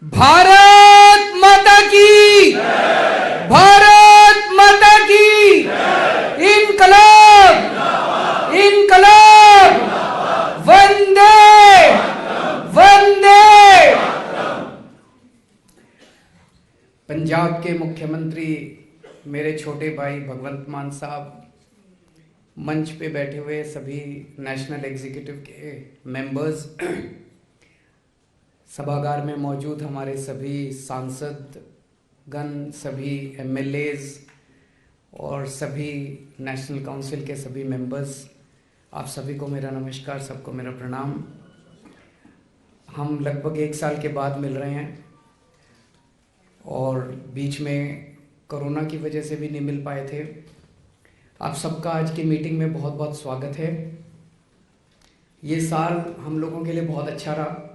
भारत माता की, भारत माता की, इनकलाब, इनकलाब, वंदे वंदे। पंजाब के मुख्यमंत्री मेरे छोटे भाई भगवंत मान साहब, मंच पे बैठे हुए सभी नेशनल एग्जीक्यूटिव के मेंबर्स, सभागार में मौजूद हमारे सभी सांसद गण, सभी एमएलएज और सभी नेशनल काउंसिल के सभी मेंबर्स, आप सभी को मेरा नमस्कार, सबको मेरा प्रणाम। हम लगभग 1 साल के बाद मिल रहे हैं और बीच में कोरोना की वजह से भी नहीं मिल पाए थे। आप सबका आज की मीटिंग में बहुत बहुत स्वागत है। ये साल हम लोगों के लिए बहुत अच्छा रहा।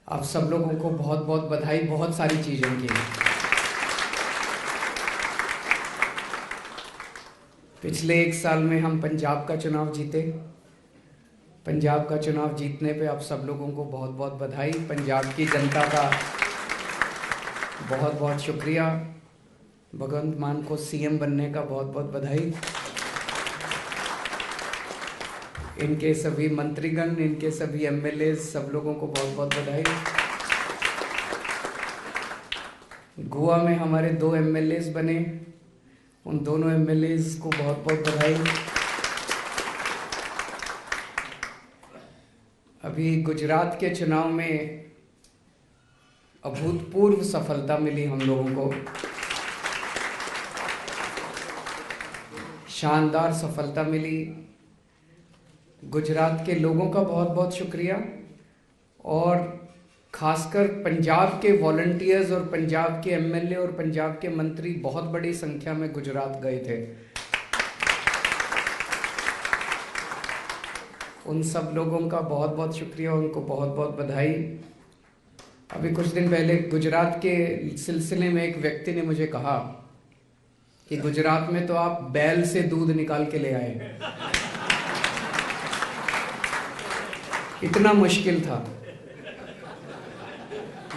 आप सब लोगों को बहुत बहुत बधाई, बहुत सारी चीज़ों की। पिछले 1 साल में हम पंजाब का चुनाव जीते। पंजाब का चुनाव जीतने पे आप सब लोगों को बहुत बहुत बधाई। पंजाब की जनता का बहुत बहुत शुक्रिया। भगवंत मान को सीएम बनने का बहुत बहुत बधाई। इनके सभी मंत्रीगण, इनके सभी एमएलए, सब लोगों को बहुत बहुत बधाई। गोवा में हमारे 2 एमएलए बने, उन दोनों एमएलए को बहुत बहुत बधाई। अभी गुजरात के चुनाव में अभूतपूर्व सफलता मिली हम लोगों को, शानदार सफलता मिली। गुजरात के लोगों का बहुत बहुत शुक्रिया और खासकर पंजाब के वॉलंटियर्स और पंजाब के एमएलए और पंजाब के मंत्री बहुत बड़ी संख्या में गुजरात गए थे। उन सब लोगों का बहुत बहुत शुक्रिया, उनको बहुत बहुत बधाई। अभी कुछ दिन पहले गुजरात के सिलसिले में एक व्यक्ति ने मुझे कहा कि गुजरात में तो आप बैल से दूध निकाल के ले आए। इतना मुश्किल था।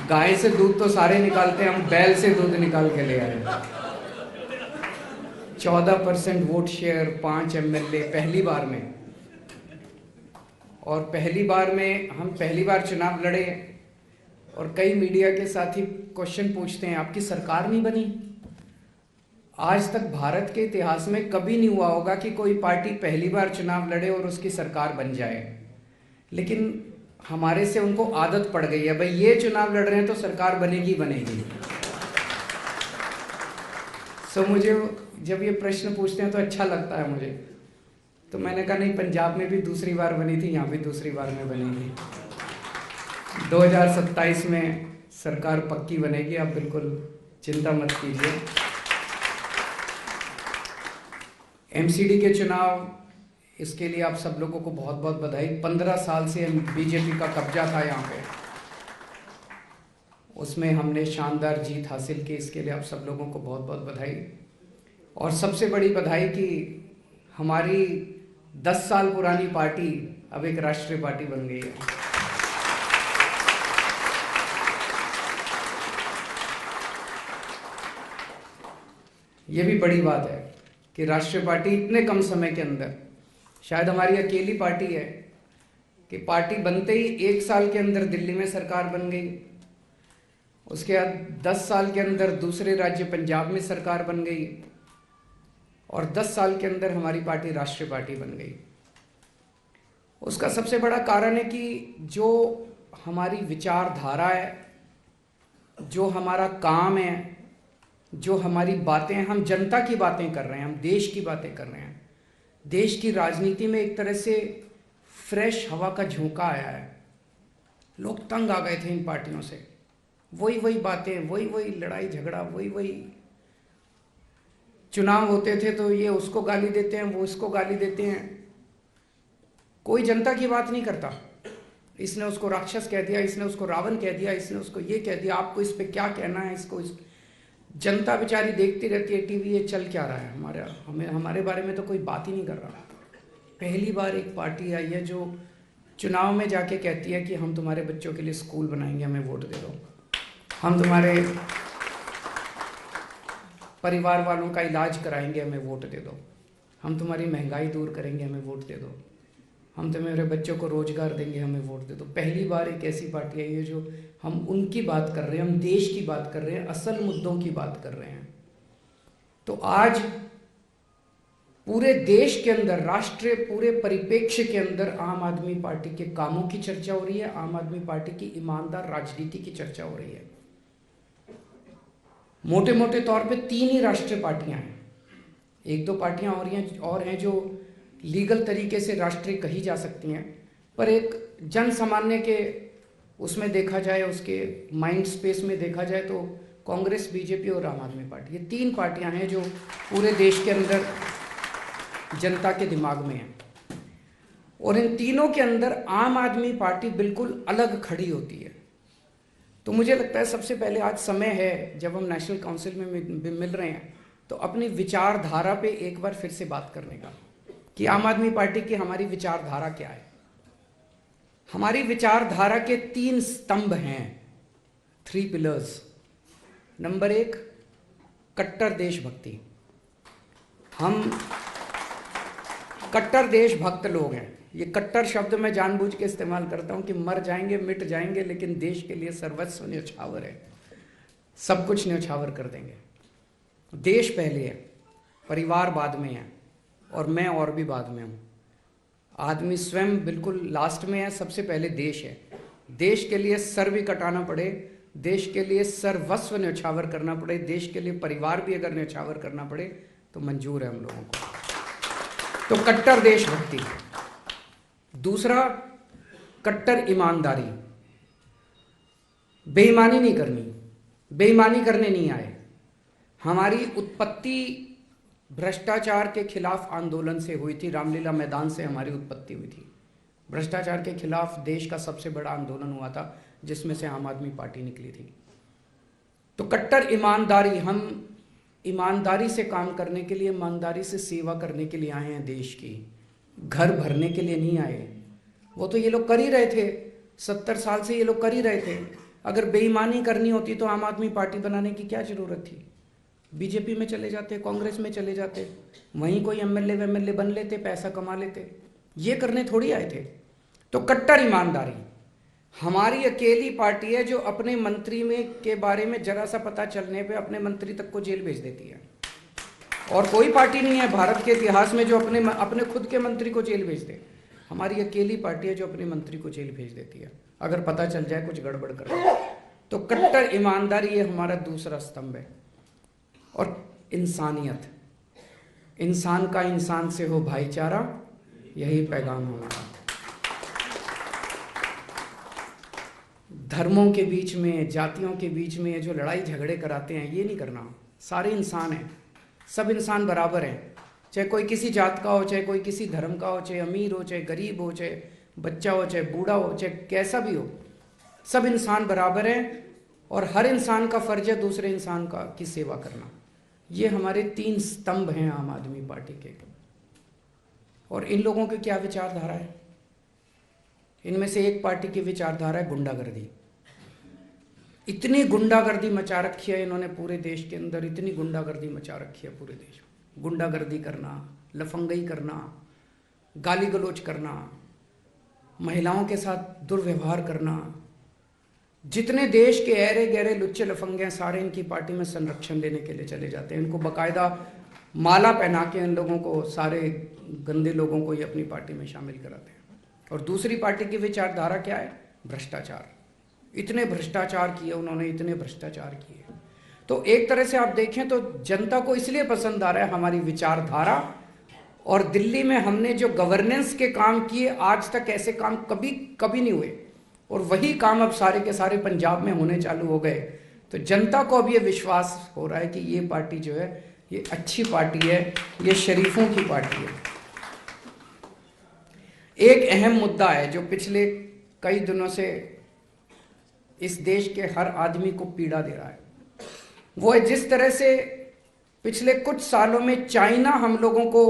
गाय से दूध तो सारे निकालते हैं, हम बैल से दूध निकाल के ले आए। 14% वोट शेयर, 5 एमएलए पहली बार में। और पहली बार में हम पहली बार चुनाव लड़े और कई मीडिया के साथी क्वेश्चन पूछते हैं, आपकी सरकार नहीं बनी? आज तक भारत के इतिहास में कभी नहीं हुआ होगा कि कोई पार्टी पहली बार चुनाव लड़े और उसकी सरकार बन जाए। लेकिन हमारे से उनको आदत पड़ गई है, भाई ये चुनाव लड़ रहे हैं तो सरकार बनेगी बनेगी। सो मुझे जब ये प्रश्न पूछते हैं तो अच्छा लगता है मुझे। तो मैंने कहा नहीं, पंजाब में भी दूसरी बार बनी थी, यहाँ भी दूसरी बार में बनेगी। 2027 में सरकार पक्की बनेगी, आप बिल्कुल चिंता मत कीजिए। एमसीडी के चुनाव, इसके लिए आप सब लोगों को बहुत बहुत बधाई। 15 साल से बीजेपी का कब्जा था यहाँ पे, उसमें हमने शानदार जीत हासिल की। इसके लिए आप सब लोगों को बहुत बहुत बधाई। और सबसे बड़ी बधाई कि हमारी 10 साल पुरानी पार्टी अब एक राष्ट्रीय पार्टी बन गई है। ये भी बड़ी बात है कि राष्ट्रीय पार्टी इतने कम समय के अंदर, शायद हमारी अकेली पार्टी है कि पार्टी बनते ही 1 साल के अंदर दिल्ली में सरकार बन गई। उसके बाद 10 साल के अंदर दूसरे राज्य पंजाब में सरकार बन गई और 10 साल के अंदर हमारी पार्टी राष्ट्रीय पार्टी बन गई। उसका सबसे बड़ा कारण है कि जो हमारी विचारधारा है, जो हमारा काम है, जो हमारी बातें, हम जनता की बातें कर रहे हैं, हम देश की बातें कर रहे हैं। देश की राजनीति में एक तरह से फ्रेश हवा का झोंका आया है। लोग तंग आ गए थे इन पार्टियों से। वही वही बातें, वही वही लड़ाई झगड़ा, वही वही चुनाव होते थे तो ये उसको गाली देते हैं, वो इसको गाली देते हैं। कोई जनता की बात नहीं करता। इसने उसको राक्षस कह दिया, इसने उसको रावण कह दिया, इसने उसको ये कह दिया, आपको इस पे क्या कहना है, इसको जनता बेचारी देखती रहती है टीवी, ये चल क्या रहा है, हमारे बारे में तो कोई बात ही नहीं कर रहा। पहली बार एक पार्टी आई है जो चुनाव में जाके कहती है कि हम तुम्हारे बच्चों के लिए स्कूल बनाएंगे, हमें वोट दे दो। हम तुम्हारे परिवार वालों का इलाज कराएंगे, हमें वोट दे दो। हम तुम्हारी महंगाई दूर करेंगे, हमें वोट दे दो। हम तुम्हारे बच्चों को रोजगार देंगे, हमें वोट दे दो। पहली बार एक ऐसी पार्टी आई है जो हम उनकी बात कर रहे हैं, हम देश की बात कर रहे हैं, असल मुद्दों की बात कर रहे हैं। तो आज पूरे देश के अंदर, राष्ट्रीय पूरे परिप्रेक्ष्य के अंदर आम आदमी पार्टी के कामों की चर्चा हो रही है, आम आदमी पार्टी की ईमानदार राजनीति की चर्चा हो रही है। मोटे मोटे तौर पे 3 ही राष्ट्रीय पार्टियां हैं। 1-2 पार्टियां और हैं जो लीगल तरीके से राष्ट्रीय कही जा सकती हैं, पर एक जन सामान्य के उसमें देखा जाए, उसके माइंड स्पेस में देखा जाए तो कांग्रेस, बीजेपी और आम आदमी पार्टी, ये 3 पार्टियां हैं जो पूरे देश के अंदर जनता के दिमाग में है। और इन तीनों के अंदर आम आदमी पार्टी बिल्कुल अलग खड़ी होती है। तो मुझे लगता है सबसे पहले आज समय है, जब हम नेशनल काउंसिल में मिल रहे हैं, तो अपनी विचारधारा पे एक बार फिर से बात करने का कि आम आदमी पार्टी की हमारी विचारधारा क्या है। हमारी विचारधारा के 3 स्तंभ हैं, 3 पिलर्स। नंबर 1, कट्टर देशभक्ति। हम कट्टर देशभक्त लोग हैं। ये कट्टर शब्द मैं जानबूझ के इस्तेमाल करता हूं कि मर जाएंगे, मिट जाएंगे, लेकिन देश के लिए सर्वस्व न्यौछावर है, सब कुछ न्यौछावर कर देंगे। देश पहले है, परिवार बाद में है, और मैं और भी बाद में हूं। आदमी स्वयं बिल्कुल लास्ट में है, सबसे पहले देश है। देश के लिए सर भी कटाना पड़े, देश के लिए सर्वस्व न्यौछावर करना पड़े, देश के लिए परिवार भी अगर न्यौछावर करना पड़े तो मंजूर है हम लोगों को। तो कट्टर देशभक्ति। दूसरा, कट्टर ईमानदारी। बेईमानी नहीं करनी, बेईमानी करने नहीं आए। हमारी उत्पत्ति भ्रष्टाचार के खिलाफ आंदोलन से हुई थी, रामलीला मैदान से हमारी उत्पत्ति हुई थी। भ्रष्टाचार के खिलाफ देश का सबसे बड़ा आंदोलन हुआ था, जिसमें से आम आदमी पार्टी निकली थी। तो कट्टर ईमानदारी, हम ईमानदारी से काम करने के लिए, ईमानदारी से सेवा करने के लिए आए हैं देश की, घर भरने के लिए नहीं आए। वो तो ये लोग कर ही रहे थे, 70 साल से ये लोग कर ही रहे थे। अगर बेईमानी करनी होती तो आम आदमी पार्टी बनाने की क्या जरूरत थी? बीजेपी में चले जाते, कांग्रेस में चले जाते, वहीं कोई एमएलए बन लेते, पैसा कमा लेते। ये करने थोड़ी आए थे। तो कट्टर ईमानदारी। हमारी अकेली पार्टी है जो अपने मंत्री में के बारे में जरा सा पता चलने पे अपने मंत्री तक को जेल भेज देती है। और कोई पार्टी नहीं है भारत के इतिहास में जो अपने खुद के मंत्री को जेल भेज दे। हमारी अकेली पार्टी है जो अपने मंत्री को जेल भेज देती है अगर पता चल जाए कुछ गड़बड़ कर। तो कट्टर ईमानदारी, ये हमारा दूसरा स्तंभ है। और इंसानियत, इंसान का इंसान से हो भाईचारा, यही पैगाम हमारा। धर्मों के बीच में, जातियों के बीच में जो लड़ाई झगड़े कराते हैं, ये नहीं करना। सारे इंसान हैं, सब इंसान बराबर हैं, चाहे कोई किसी जात का हो, चाहे कोई किसी धर्म का हो, चाहे अमीर हो, चाहे गरीब हो, चाहे बच्चा हो, चाहे बूढ़ा हो, चाहे कैसा भी हो, सब इंसान बराबर हैं। और हर इंसान का फर्ज है दूसरे इंसान की सेवा करना। ये हमारे 3 स्तंभ हैं आम आदमी पार्टी के। और इन लोगों की क्या विचारधारा है? इनमें से एक पार्टी की विचारधारा है गुंडागर्दी। इतनी गुंडागर्दी मचा रखी है इन्होंने पूरे देश के अंदर, इतनी गुंडागर्दी मचा रखी है पूरे देश में। गुंडागर्दी करना, लफंगई करना, गाली गलौज करना, महिलाओं के साथ दुर्व्यवहार करना। जितने देश के ऐरे गहरे लुच्चे लफंगे हैं, सारे इनकी पार्टी में संरक्षण लेने के लिए चले जाते हैं। इनको बाकायदा माला पहना के इन लोगों को, सारे गंदे लोगों को ये अपनी पार्टी में शामिल कराते हैं। और दूसरी पार्टी की विचारधारा क्या है? भ्रष्टाचार। इतने भ्रष्टाचार किए उन्होंने, इतने भ्रष्टाचार किए। तो एक तरह से आप देखें तो जनता को इसलिए पसंद आ रहा है हमारी विचारधारा। और दिल्ली में हमने जो गवर्नेंस के काम किए, आज तक ऐसे काम कभी नहीं हुए, और वही काम अब सारे के सारे पंजाब में होने चालू हो गए। तो जनता को अब ये विश्वास हो रहा है कि ये पार्टी जो है ये अच्छी पार्टी है, ये शरीफों की पार्टी है। एक अहम मुद्दा है जो पिछले कई दिनों से इस देश के हर आदमी को पीड़ा दे रहा है, वो है जिस तरह से पिछले कुछ सालों में चाइना हम लोगों को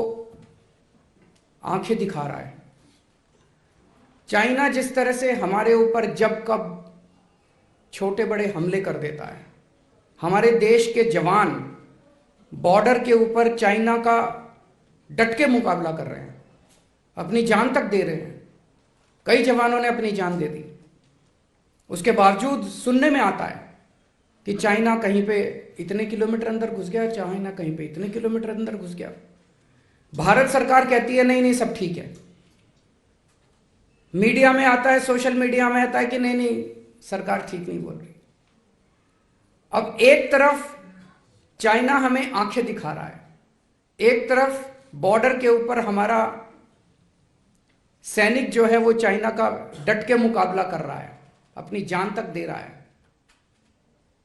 आंखें दिखा रहा है। चाइना जिस तरह से हमारे ऊपर जब कब छोटे बड़े हमले कर देता है। हमारे देश के जवान बॉर्डर के ऊपर चाइना का डट के मुकाबला कर रहे हैं, अपनी जान तक दे रहे हैं। कई जवानों ने अपनी जान दे दी। उसके बावजूद सुनने में आता है कि चाइना कहीं पे इतने किलोमीटर अंदर घुस गया, चाइना कहीं पे इतने किलोमीटर अंदर घुस गया। भारत सरकार कहती है नहीं नहीं सब ठीक है। मीडिया में आता है, सोशल मीडिया में आता है कि नहीं नहीं सरकार ठीक नहीं बोल रही। अब एक तरफ चाइना हमें आंखें दिखा रहा है, एक तरफ बॉर्डर के ऊपर हमारा सैनिक जो है वो चाइना का डट के मुकाबला कर रहा है, अपनी जान तक दे रहा है।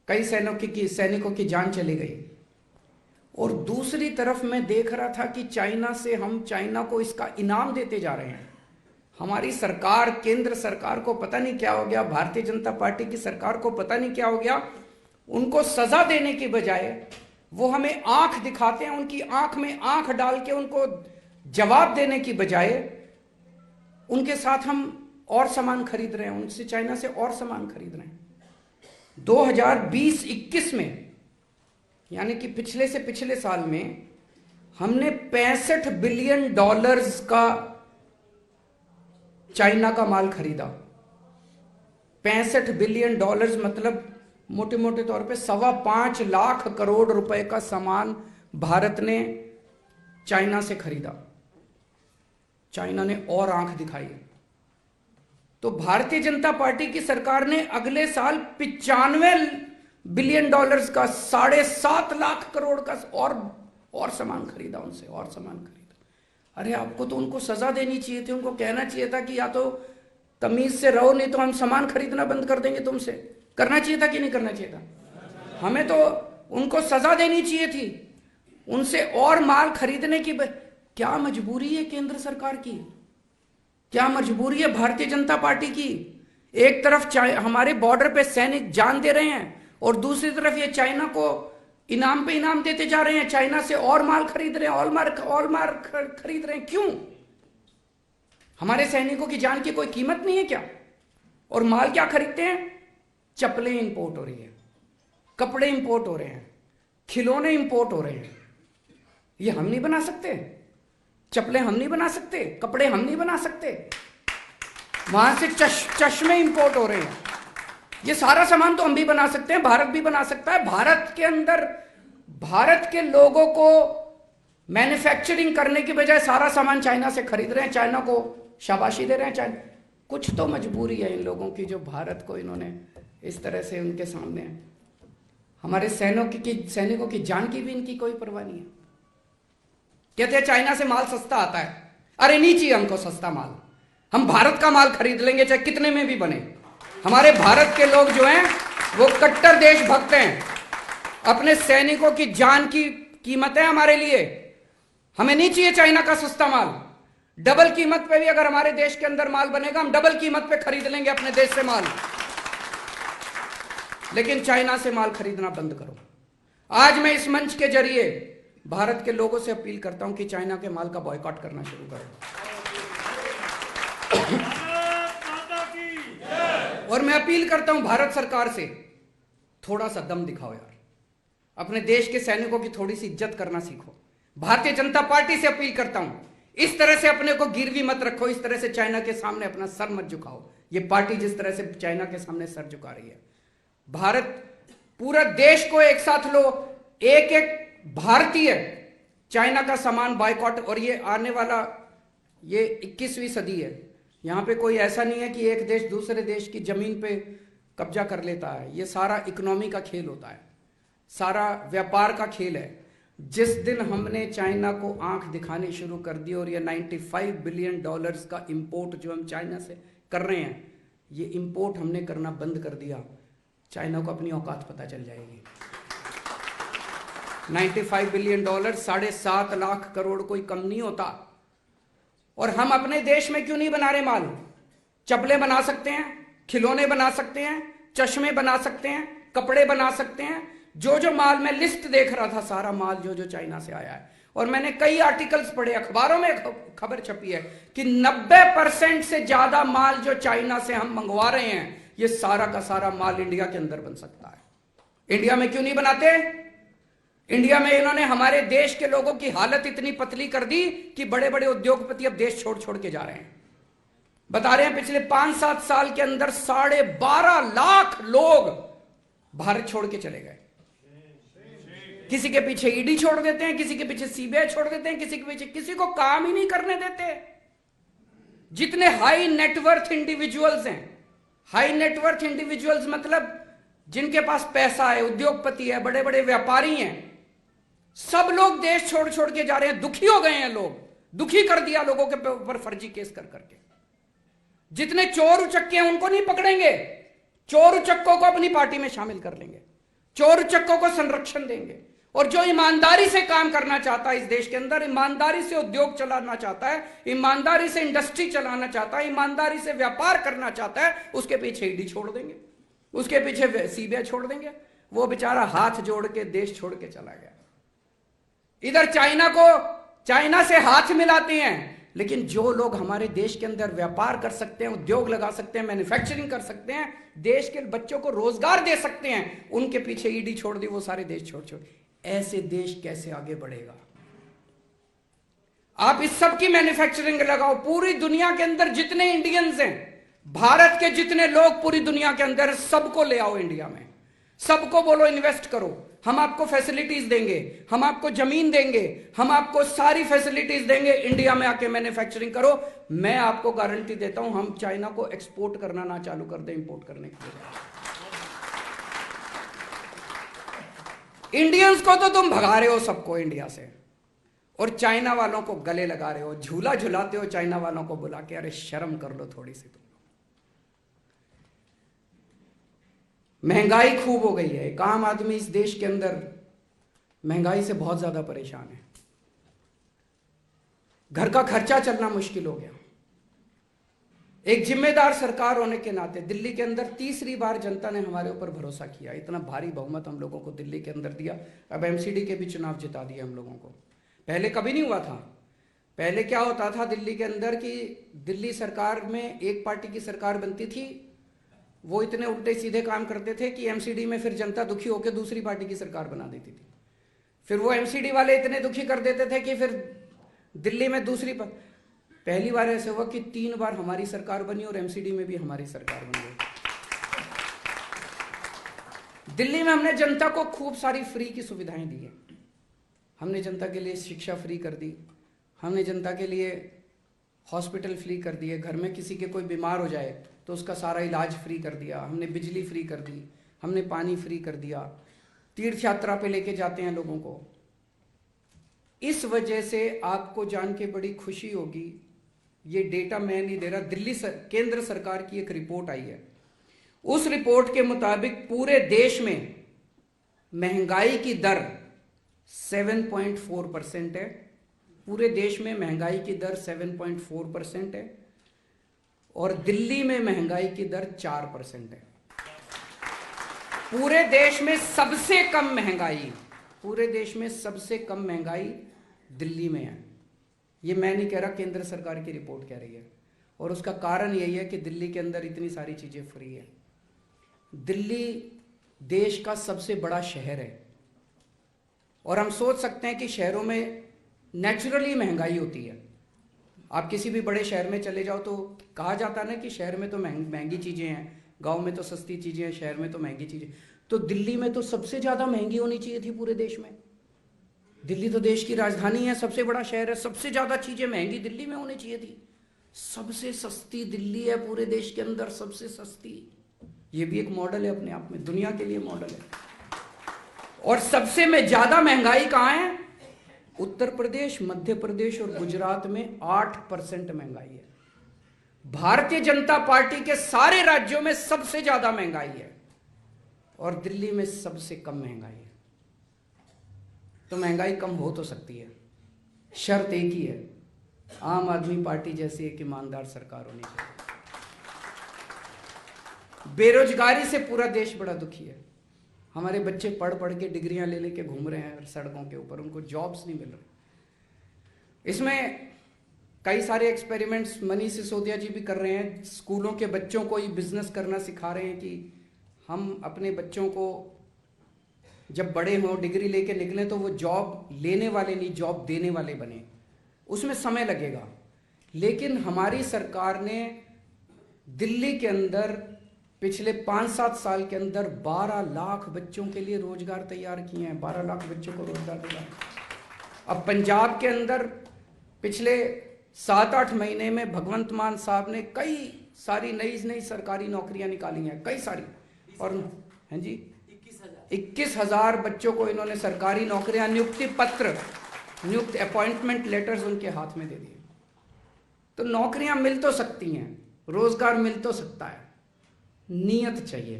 कई सैनिकों की जान चली गई। और दूसरी तरफ मैं देख रहा था कि हम चाइना को इसका इनाम देते जा रहे हैं। हमारी सरकार, केंद्र सरकार को पता नहीं क्या हो गया, भारतीय जनता पार्टी की सरकार को पता नहीं क्या हो गया, उनको सजा देने के बजाय वो हमें आंख दिखाते हैं। उनकी आंख में आंख डाल के उनको जवाब देने की बजाय उनके साथ हम और सामान खरीद रहे हैं, उनसे चाइना से और सामान खरीद रहे हैं। 2020-21 में यानी कि पिछले से पिछले साल में हमने $65 बिलियन का चाइना का माल खरीदा। $65 बिलियन मतलब मोटे मोटे तौर पे 5.25 लाख करोड़ रुपए का सामान भारत ने चाइना से खरीदा। चाइना ने और आंख दिखाई। तो भारतीय जनता पार्टी की सरकार ने अगले साल $95 बिलियन का 7.5 लाख करोड़ का और सामान खरीदा, उनसे और सामान खरीदा। अरे आपको तो उनको सजा देनी चाहिए थी, उनको कहना चाहिए था कि या तो तमीज से रहो नहीं तो हम सामान खरीदना बंद कर देंगे तुमसे। करना चाहिए था कि नहीं करना चाहिए था? हमें तो उनको सजा देनी चाहिए थी, उनसे और माल खरीदने की। क्या मजबूरी है केंद्र सरकार की? क्या मजबूरी है भारतीय जनता पार्टी की? एक तरफ हमारे बॉर्डर पे सैनिक जान दे रहे हैं और दूसरी तरफ ये चाइना को इनाम पे इनाम देते जा रहे हैं, चाइना से और माल खरीद रहे हैं, और माल खरीद रहे हैं। क्यों? हमारे सैनिकों की जान की कोई कीमत नहीं है क्या? और माल क्या खरीदते हैं? चप्पलें इंपोर्ट हो रही है, कपड़े इंपोर्ट हो रहे हैं, खिलौने इंपोर्ट हो रहे हैं। ये हम नहीं बना सकते? चप्पलें हम नहीं बना सकते? कपड़े हम नहीं बना सकते? वहां से चश्मे इंपोर्ट हो रहे हैं। ये सारा सामान तो हम भी बना सकते हैं, भारत भी बना सकता है। भारत के अंदर भारत के लोगों को मैन्युफैक्चरिंग करने की बजाय सारा सामान चाइना से खरीद रहे हैं, चाइना को शाबाशी दे रहे हैं। चाइना कुछ तो मजबूरी है इन लोगों की, जो भारत को इन्होंने इस तरह से उनके सामने है। हमारे सैनिकों की जान की भी इनकी कोई परवाह नहीं है। कहते हैं चाइना से माल सस्ता आता है। अरे नहीं चाहिए हमको सस्ता माल, हम भारत का माल खरीद लेंगे चाहे कितने में भी बने। हमारे भारत के लोग जो हैं वो कट्टर देशभक्त हैं, अपने सैनिकों की जान की कीमत है हमारे लिए। हमें नहीं चाहिए चाइना का सस्ता माल। डबल कीमत पे भी अगर हमारे देश के अंदर माल बनेगा, हम डबल कीमत पे खरीद लेंगे अपने देश से माल। लेकिन चाइना से माल खरीदना बंद करो। आज मैं इस मंच के जरिए भारत के लोगों से अपील करता हूं कि चाइना के माल का बॉयकॉट करना शुरू करो। और मैं अपील करता हूं भारत सरकार से, थोड़ा सा दम दिखाओ यार, अपने देश के सैनिकों की थोड़ी सी इज्जत करना सीखो। भारतीय जनता पार्टी से अपील करता हूं, इस तरह से अपने को गिरवी मत रखो, इस तरह से चाइना के सामने अपना सर मत झुकाओ। ये पार्टी जिस तरह से चाइना के सामने सर झुका रही है, भारत पूरा देश को एक साथ लो, एक एक भारतीय चाइना का सामान बायकॉट। और ये आने वाला ये 21वीं सदी है, यहां पे कोई ऐसा नहीं है कि एक देश दूसरे देश की जमीन पे कब्जा कर लेता है। ये सारा इकोनॉमी का खेल होता है, सारा व्यापार का खेल है। जिस दिन हमने चाइना को आंख दिखानी शुरू कर दी और ये $95 बिलियन का इंपोर्ट जो हम चाइना से कर रहे हैं, ये इंपोर्ट हमने करना बंद कर दिया, चाइना को अपनी औकात पता चल जाएगी। $95 बिलियन, 7.5 लाख करोड़ कोई कम नहीं होता। और हम अपने देश में क्यों नहीं बना रहे माल? चप्पलें बना सकते हैं, खिलौने बना सकते हैं, चश्मे बना सकते हैं, कपड़े बना सकते हैं। जो माल मैं लिस्ट देख रहा था, सारा माल जो चाइना से आया है। और मैंने कई आर्टिकल्स पढ़े, अखबारों में खबर छपी है कि 90% से ज्यादा माल जो चाइना से हम मंगवा रहे हैं ये सारा का सारा माल इंडिया के अंदर बन सकता है। इंडिया में क्यों नहीं बनाते? इंडिया में इन्होंने हमारे देश के लोगों की हालत इतनी पतली कर दी कि बड़े बड़े उद्योगपति अब देश छोड़ छोड़ के जा रहे हैं। बता रहे हैं पिछले 5-7 साल के अंदर 12.5 लाख लोग भारत छोड़ के चले गए। किसी के पीछे ईडी छोड़ देते हैं, किसी के पीछे सीबीआई छोड़ देते हैं, किसी के पीछे, किसी को काम ही नहीं करने देते। जितने हाई नेटवर्थ इंडिविजुअल्स हैं, हाई नेटवर्थ इंडिविजुअल्स मतलब जिनके पास पैसा है, उद्योगपति है, बड़े बड़े व्यापारी हैं, सब लोग देश छोड़ छोड़ के जा रहे हैं। दुखी हो गए हैं लोग, दुखी कर दिया लोगों के ऊपर फर्जी केस कर करके। जितने चोर उचक्के हैं उनको नहीं पकड़ेंगे, चोर उचक्कों को अपनी पार्टी में शामिल कर लेंगे, चोर उचक्कों को संरक्षण देंगे। और जो ईमानदारी से काम करना चाहता है इस देश के अंदर, ईमानदारी से उद्योग चलाना चाहता है, ईमानदारी से इंडस्ट्री चलाना चाहता है, ईमानदारी से व्यापार करना चाहता है, उसके पीछे ईडी छोड़ देंगे, उसके पीछे सीबीआई छोड़ देंगे। वो बेचारा हाथ जोड़ के देश छोड़ के चला गया। इधर चाइना से हाथ मिलाते हैं, लेकिन जो लोग हमारे देश के अंदर व्यापार कर सकते हैं, उद्योग लगा सकते हैं, मैन्युफैक्चरिंग कर सकते हैं, देश के बच्चों को रोजगार दे सकते हैं, उनके पीछे ईडी छोड़ दी, वो सारे देश छोड़। ऐसे देश कैसे आगे बढ़ेगा? आप इस सब की मैन्युफैक्चरिंग लगाओ। पूरी दुनिया के अंदर जितने इंडियंस हैं, भारत के जितने लोग पूरी दुनिया के अंदर, सबको ले आओ इंडिया में, सबको बोलो इन्वेस्ट करो, हम आपको फैसिलिटीज देंगे, हम आपको जमीन देंगे, हम आपको सारी फैसिलिटीज देंगे, इंडिया में आके मैन्युफैक्चरिंग करो। मैं आपको गारंटी देता हूं, हम चाइना को एक्सपोर्ट करना ना चालू कर दें, इंपोर्ट करने के लिए। इंडियंस को तो तुम भगा रहे हो सबको इंडिया से, और चाइना वालों को गले लगा रहे हो, झूला झुलाते हो चाइना वालों को बुला के। अरे शर्म कर लो थोड़ी सी तुम। महंगाई खूब हो गई है। एक आम आदमी इस देश के अंदर महंगाई से बहुत ज्यादा परेशान है। घर का खर्चा चलना मुश्किल हो गया। एक जिम्मेदार सरकार होने के नाते दिल्ली के अंदर तीसरी बार जनता ने हमारे ऊपर भरोसा किया। इतना भारी बहुमत हम लोगों को दिल्ली के अंदर दिया। अब एमसीडी के भी चुनाव जिता दिए हम लोगों को। पहले कभी नहीं हुआ था। पहले क्या होता था दिल्ली के अंदर कि दिल्ली सरकार में एक पार्टी की सरकार बनती थी, वो इतने उल्टे सीधे काम करते थे कि एमसीडी में फिर जनता दुखी होकर दूसरी पार्टी की सरकार बना देती थी। फिर वो एमसीडी वाले इतने दुखी कर देते थे कि फिर दिल्ली में पहली बार ऐसे हुआ कि 3 बार हमारी सरकार बनी और एमसीडी में भी हमारी सरकार बन गई। दिल्ली में हमने जनता को खूब सारी फ्री की सुविधाएं दी है। हमने जनता के लिए शिक्षा फ्री कर दी, हमने जनता के लिए हॉस्पिटल फ्री कर दिए, घर में किसी के कोई बीमार हो जाए तो उसका सारा इलाज फ्री कर दिया, हमने बिजली फ्री कर दी, हमने पानी फ्री कर दिया, तीर्थ यात्रा पे लेके जाते हैं लोगों को। इस वजह से आपको जान के बड़ी खुशी होगी, ये डेटा मैं नहीं दे रहा, केंद्र सरकार की एक रिपोर्ट आई है। उस रिपोर्ट के मुताबिक पूरे देश में महंगाई की दर 7.4% है। पूरे देश में महंगाई की दर 7.4% है और दिल्ली में महंगाई की दर 4% है। पूरे देश में सबसे कम महंगाई, पूरे देश में सबसे कम महंगाई दिल्ली में है। ये मैं नहीं कह रहा, केंद्र सरकार की रिपोर्ट कह रही है। और उसका कारण यही है कि दिल्ली के अंदर इतनी सारी चीजें फ्री है। दिल्ली देश का सबसे बड़ा शहर है और हम सोच सकते हैं कि शहरों में नेचुरली महंगाई होती है। आप किसी भी बड़े शहर में चले जाओ तो कहा जाता है ना कि शहर में तो महंगी चीजें हैं, गांव में तो सस्ती चीजें हैं, शहर में तो महंगी चीजें। तो दिल्ली में तो सबसे ज्यादा महंगी होनी चाहिए थी पूरे देश में। दिल्ली तो देश की राजधानी है, सबसे बड़ा शहर है, सबसे ज्यादा चीजें महंगी दिल्ली में होनी चाहिए थी। सबसे सस्ती दिल्ली है पूरे देश के अंदर, सबसे सस्ती। ये भी एक मॉडल है अपने आप में, दुनिया के लिए मॉडल है। और सबसे में ज्यादा महंगाई कहां है? उत्तर प्रदेश, मध्य प्रदेश और गुजरात में 8% महंगाई है। भारतीय जनता पार्टी के सारे राज्यों में सबसे ज्यादा महंगाई है और दिल्ली में सबसे कम महंगाई है। तो महंगाई कम हो तो सकती है, शर्त एक ही है, आम आदमी पार्टी जैसी एक ईमानदार सरकार होनी चाहिए। बेरोजगारी से पूरा देश बड़ा दुखी है। हमारे बच्चे पढ़ पढ़ के डिग्रियां ले लेके घूम रहे हैं सड़कों के ऊपर, उनको जॉब्स नहीं मिल रहे। इसमें कई सारे एक्सपेरिमेंट्स मनीष सिसोदिया जी भी कर रहे हैं, स्कूलों के बच्चों को ही बिजनेस करना सिखा रहे हैं कि हम अपने बच्चों को जब बड़े हों, डिग्री लेके निकले तो वो जॉब लेने वाले नहीं, जॉब देने वाले बने। उसमें समय लगेगा, लेकिन हमारी सरकार ने दिल्ली के अंदर पिछले 5-7 साल के अंदर 12 लाख बच्चों के लिए रोजगार तैयार किए हैं। 12 लाख बच्चों को रोजगार दिया। अब पंजाब के अंदर पिछले 7-8 महीने में भगवंत मान साहब ने कई सारी नई सरकारी नौकरियां निकाली हैं, कई सारी। और हैं जी 21,000 बच्चों को इन्होंने सरकारी नौकरियां, नियुक्ति पत्र, नियुक्त अपॉइंटमेंट लेटर्स उनके हाथ में दे दिए। तो नौकरियां मिल तो सकती हैं, रोजगार मिल तो सकता है, नीयत चाहिए।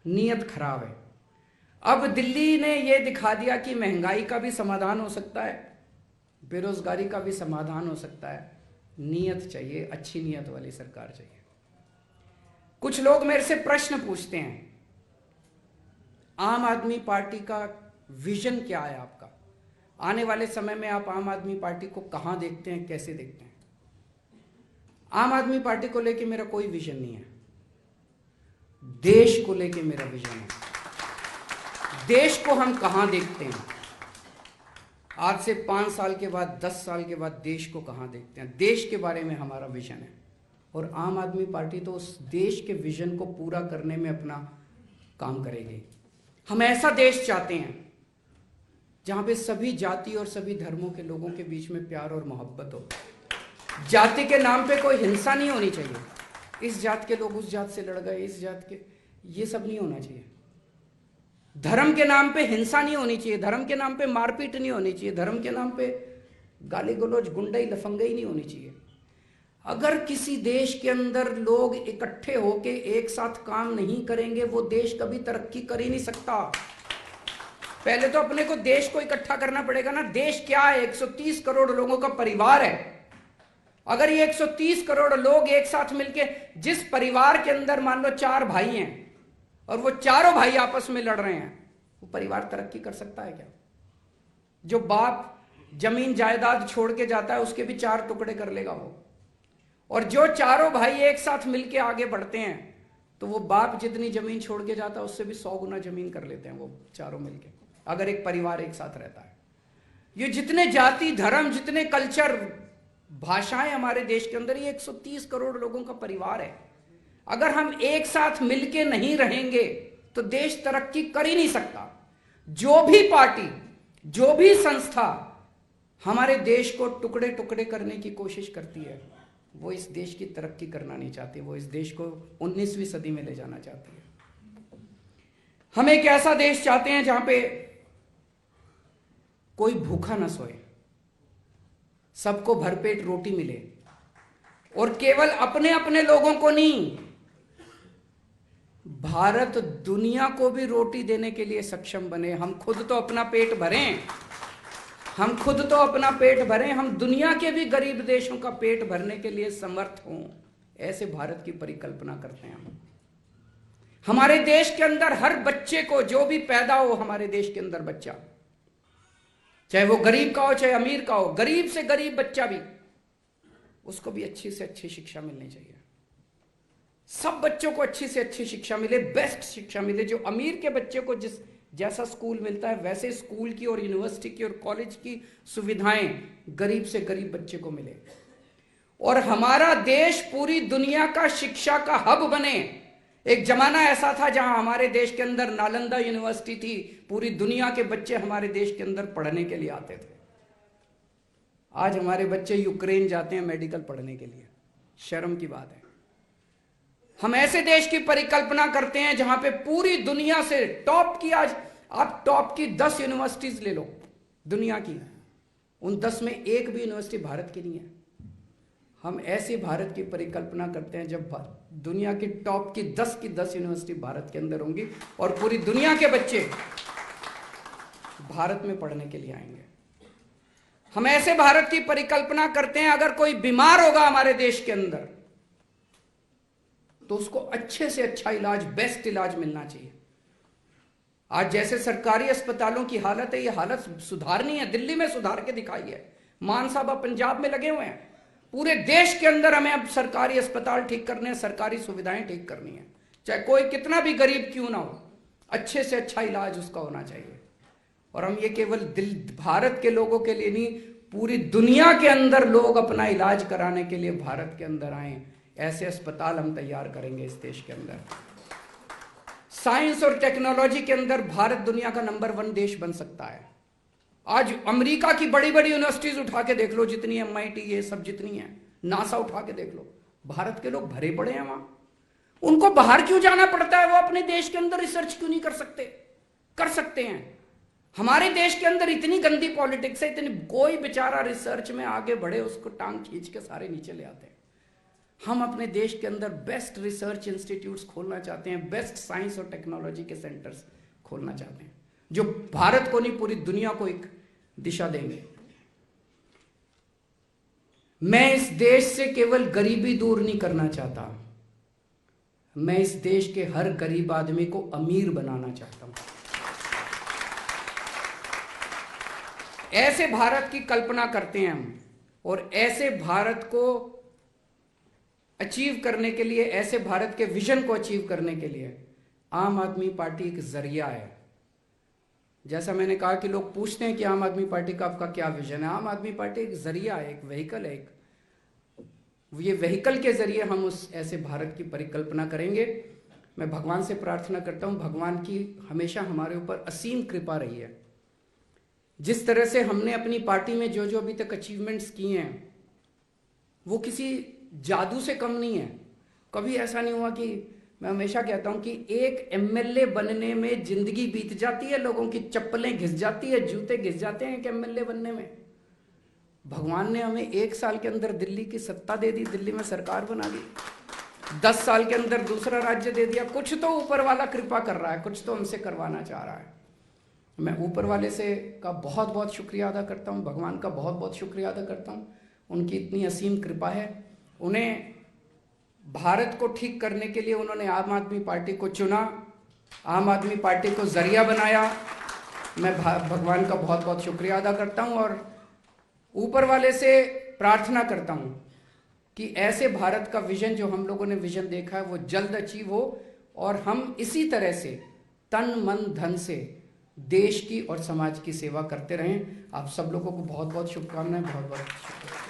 नीयत खराब है। अब दिल्ली ने यह दिखा दिया कि महंगाई का भी समाधान हो सकता है, बेरोजगारी का भी समाधान हो सकता है। नीयत चाहिए, अच्छी नीयत वाली सरकार चाहिए। कुछ लोग मेरे से प्रश्न पूछते हैं, आम आदमी पार्टी का विजन क्या है आपका? आने वाले समय में आप आम आदमी पार्टी को कहां देखते हैं, कैसे देखते हैं? आम आदमी पार्टी को लेके मेरा कोई विजन नहीं है, देश को लेके मेरा विजन है। देश को हम कहां देखते हैं? आज से 5 साल के बाद, 10 साल के बाद देश को कहां देखते हैं? देश के बारे में हमारा विजन है। और आम आदमी पार्टी तो उस देश के विजन को पूरा करने में अपना काम करेगी। हम ऐसा देश चाहते हैं जहां पे सभी जाति और सभी धर्मों के लोगों के बीच में प्यार और मोहब्बत हो। जाति के नाम पे कोई हिंसा नहीं होनी चाहिए। इस जात के लोग उस जात से लड़ गए, इस जात के, ये सब नहीं होना चाहिए। धर्म के नाम पे हिंसा नहीं होनी चाहिए, धर्म के नाम पे मारपीट नहीं होनी चाहिए, धर्म के नाम पे गाली गलौज, गुंडई लफंगई नहीं होनी चाहिए। अगर किसी देश के अंदर लोग इकट्ठे होके एक साथ काम नहीं करेंगे, वो देश कभी तरक्की कर ही नहीं सकता। पहले तो अपने को, देश को इकट्ठा करना पड़ेगा ना। देश क्या है? 130 करोड़ लोगों का परिवार है। अगर ये 130 करोड़ लोग एक साथ मिलके, जिस परिवार के अंदर मान लो 4 भाई हैं और वो चारों भाई आपस में लड़ रहे हैं, वो परिवार तरक्की कर सकता है क्या? जो बाप जमीन जायदाद छोड़ के जाता है उसके भी 4 टुकड़े कर लेगा वो। और जो चारों भाई एक साथ मिलके आगे बढ़ते हैं तो वो बाप जितनी जमीन छोड़ के जाता है उससे भी 100 गुना जमीन कर लेते हैं वो चारों मिलके, अगर एक परिवार एक साथ रहता है। ये जितने जाति, धर्म, जितने कल्चर, भाषाएं हमारे देश के अंदर, ये 130 करोड़ लोगों का परिवार है। अगर हम एक साथ मिलके नहीं रहेंगे तो देश तरक्की कर ही नहीं सकता। जो भी पार्टी, जो भी संस्था हमारे देश को टुकड़े टुकड़े करने की कोशिश करती है, वो इस देश की तरक्की करना नहीं चाहती, वो इस देश को 19वीं सदी में ले जाना चाहती है। हम एक ऐसा देश चाहते हैं जहां पे कोई भूखा न सोए, सबको भरपेट रोटी मिले, और केवल अपने अपने लोगों को नहीं, भारत दुनिया को भी रोटी देने के लिए सक्षम बने। हम खुद तो अपना पेट भरें, हम खुद तो अपना पेट भरें, हम दुनिया के भी गरीब देशों का पेट भरने के लिए समर्थ हों। ऐसे भारत की परिकल्पना करते हैं हम। हमारे देश के अंदर हर बच्चे को, जो भी पैदा हो हमारे देश के अंदर बच्चा, चाहे वो गरीब का हो चाहे अमीर का हो, गरीब से गरीब बच्चा भी, उसको भी अच्छी से अच्छी शिक्षा मिलनी चाहिए। सब बच्चों को अच्छी से अच्छी शिक्षा मिले, बेस्ट शिक्षा मिले। जो अमीर के बच्चे को जिस जैसा स्कूल मिलता है वैसे स्कूल की और यूनिवर्सिटी की और कॉलेज की सुविधाएं गरीब से गरीब बच्चे को मिले। और हमारा देश पूरी दुनिया का शिक्षा का हब बने। एक जमाना ऐसा था जहां हमारे देश के अंदर नालंदा यूनिवर्सिटी थी, पूरी दुनिया के बच्चे हमारे देश के अंदर पढ़ने के लिए आते थे। आज हमारे बच्चे यूक्रेन जाते हैं मेडिकल पढ़ने के लिए, शर्म की बात है। हम ऐसे देश की परिकल्पना करते हैं जहां पे पूरी दुनिया से टॉप की, आज आप टॉप की 10 यूनिवर्सिटीज ले लो दुनिया की, उन 10 में एक भी यूनिवर्सिटी भारत की नहीं है। हम ऐसे भारत की परिकल्पना करते हैं जब दुनिया की टॉप की 10 यूनिवर्सिटी भारत के अंदर होंगी और पूरी दुनिया के बच्चे भारत में पढ़ने के लिए आएंगे। हम ऐसे भारत की परिकल्पना करते हैं, अगर कोई बीमार होगा हमारे देश के अंदर तो उसको अच्छे से अच्छा इलाज, बेस्ट इलाज मिलना चाहिए। आज जैसे सरकारी अस्पतालों की हालत है, ये हालत सुधारनी है। दिल्ली में सुधार के दिखाई है। मान साहब पंजाब में लगे हुए हैं, पूरे देश के अंदर हमें अब सरकारी अस्पताल ठीक करने हैं, सरकारी सुविधाएं ठीक करनी है, चाहे कोई कितना भी गरीब क्यों ना हो, अच्छे से अच्छा इलाज उसका होना चाहिए। और हम ये केवल भारत के लोगों के लिए नहीं, पूरी दुनिया के अंदर लोग अपना इलाज कराने के लिए भारत के अंदर आए, ऐसे अस्पताल हम तैयार करेंगे इस देश के अंदर। साइंस और टेक्नोलॉजी के अंदर भारत दुनिया का नंबर 1 देश बन सकता है। आज अमेरिका की बड़ी बड़ी यूनिवर्सिटीज उठा के देख लो, जितनी MIT ये सब जितनी है, नासा उठा के देख लो, भारत के लोग भरे पड़े हैं वहां। उनको बाहर क्यों जाना पड़ता है? वो अपने देश के अंदर रिसर्च क्यों नहीं कर सकते? कर सकते हैं। हमारे देश के अंदर इतनी गंदी पॉलिटिक्स है, इतनी, कोई बेचारा रिसर्च में आगे बढ़े उसको टांग खींच के सारे नीचे ले आते हैं। हम अपने देश के अंदर बेस्ट रिसर्च इंस्टीट्यूट्स खोलना चाहते हैं, बेस्ट साइंस और टेक्नोलॉजी के सेंटर्स खोलना चाहते हैं, जो भारत को नहीं पूरी दुनिया को एक दिशा देंगे। मैं इस देश से केवल गरीबी दूर नहीं करना चाहता, मैं इस देश के हर गरीब आदमी को अमीर बनाना चाहता हूं। ऐसे भारत की कल्पना करते हैं हम, और ऐसे भारत को अचीव करने के लिए, ऐसे भारत के विजन को अचीव करने के लिए आम आदमी पार्टी एक जरिया है। जैसा मैंने कहा कि लोग पूछते हैं कि आम आदमी पार्टी का आपका क्या विजन है। आम आदमी पार्टी एक जरिया है, एक व्हीकल है, ये व्हीकल के जरिए हम उस ऐसे भारत की परिकल्पना करेंगे। मैं भगवान से प्रार्थना करता हूं, भगवान की हमेशा हमारे ऊपर असीम कृपा रही है। जिस तरह से हमने अपनी पार्टी में जो जो अभी तक अचीवमेंट्स किए हैं, वो किसी जादू से कम नहीं है। कभी ऐसा नहीं हुआ कि, मैं हमेशा कहता हूं कि एक MLA बनने में जिंदगी बीत जाती है, लोगों की चप्पलें घिस जाती है, जूते घिस जाते हैं एक MLA बनने में। भगवान ने हमें 1 साल के अंदर दिल्ली की सत्ता दे दी, दिल्ली में सरकार बना दी, 10 साल के अंदर दूसरा राज्य दे दिया। कुछ तो ऊपर वाला कृपा कर रहा है, कुछ तो हमसे करवाना चाह रहा है। मैं ऊपर वाले से का बहुत बहुत शुक्रिया अदा करता हूँ, भगवान का बहुत बहुत शुक्रिया अदा करता हूँ। उनकी इतनी असीम कृपा है। उन्हें भारत को ठीक करने के लिए उन्होंने आम आदमी पार्टी को चुना, आम आदमी पार्टी को जरिया बनाया। मैं भगवान का बहुत बहुत शुक्रिया अदा करता हूँ और ऊपर वाले से प्रार्थना करता हूँ कि ऐसे भारत का विजन, जो हम लोगों ने विजन देखा है, वो जल्द अचीव हो और हम इसी तरह से तन मन धन से देश की और समाज की सेवा करते रहें। आप सब लोगों को बहुत बहुत शुभकामनाएं, बहुत बहुत शुक्रिया।